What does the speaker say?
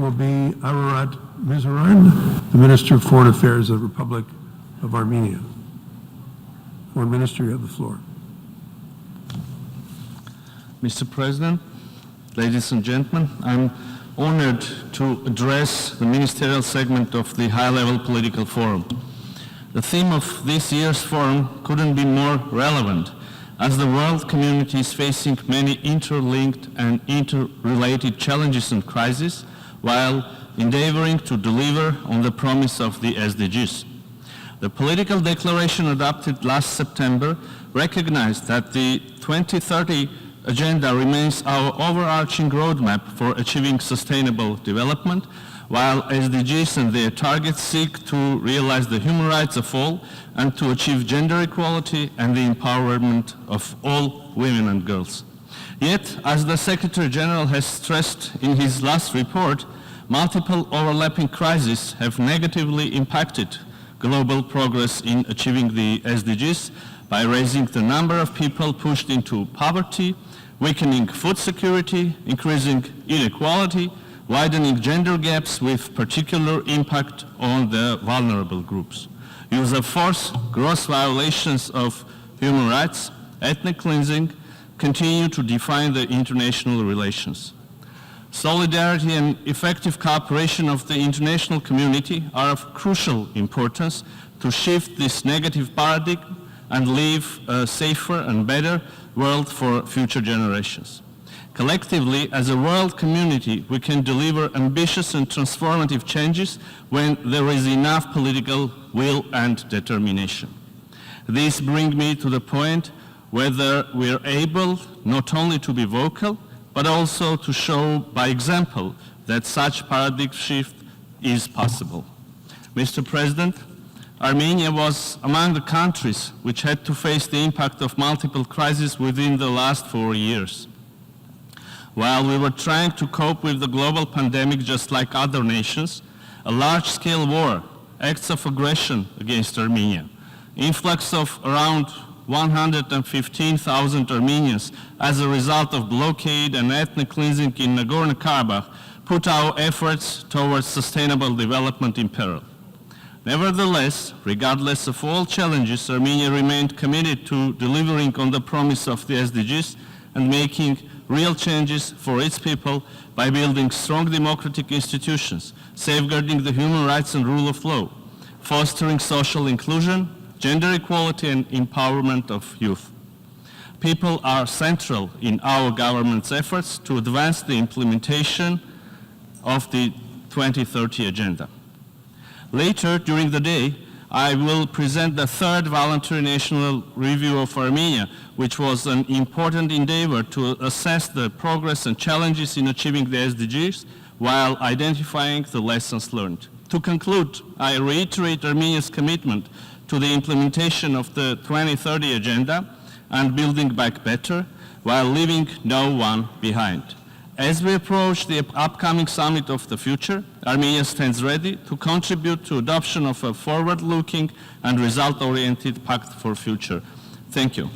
will be Ararат Mիրզոյանը, the Minister of Foreign Affairs of the Republic of Armenia. Foreign Minister, you have the floor. Mr. President, ladies and gentlemen, I'm honored to address the ministerial segment of the high-level political forum. The theme of this year's forum couldn't be more relevant, as the world community is facing many interlinked and interrelated challenges and crises, while endeavoring to deliver on the promise of the SDGs. The political declaration adopted last September recognized that the 2030 agenda remains our overarching roadmap for achieving sustainable development, while SDGs and their targets seek to realize the human rights of all and to achieve gender equality and the empowerment of all women and girls. Yet, as the Secretary General has stressed in his last report, multiple overlapping crises have negatively impacted global progress in achieving the SDGs by raising the number of people pushed into poverty, weakening food security, increasing inequality, widening gender gaps with particular impact on the vulnerable groups. Use of force, gross violations of human rights, ethnic cleansing continue to define the international relations. Solidarity and effective cooperation of the international community are of crucial importance to shift this negative paradigm and leave a safer and better world for future generations. Collectively, as a world community, we can deliver ambitious and transformative changes when there is enough political will and determination. This brings me to the point whether we are able not only to be vocal, but also to show by example that such paradigm shift is possible. Mr. President, Armenia was among the countries which had to face the impact of multiple crises within the last 4 years. While we were trying to cope with the global pandemic just like other nations, a large-scale war, acts of aggression against Armenia, influx of around 115,000 Armenians as a result of blockade and ethnic cleansing in Nagorno-Karabakh put our efforts towards sustainable development in peril. Nevertheless, regardless of all challenges, Armenia remained committed to delivering on the promise of the SDGs and making real changes for its people by building strong democratic institutions, safeguarding the human rights and rule of law, fostering social inclusion, gender equality and empowerment of youth. People are central in our government's efforts to advance the implementation of the 2030 agenda. Later during the day, I will present the third voluntary national review of Armenia, which was an important endeavor to assess the progress and challenges in achieving the SDGs while identifying the lessons learned. To conclude, I reiterate Armenia's commitment to the implementation of the 2030 agenda and building back better while leaving no one behind. As we approach the upcoming summit of the future, Armenia stands ready to contribute to adoption of a forward-looking and result-oriented pact for future. Thank you.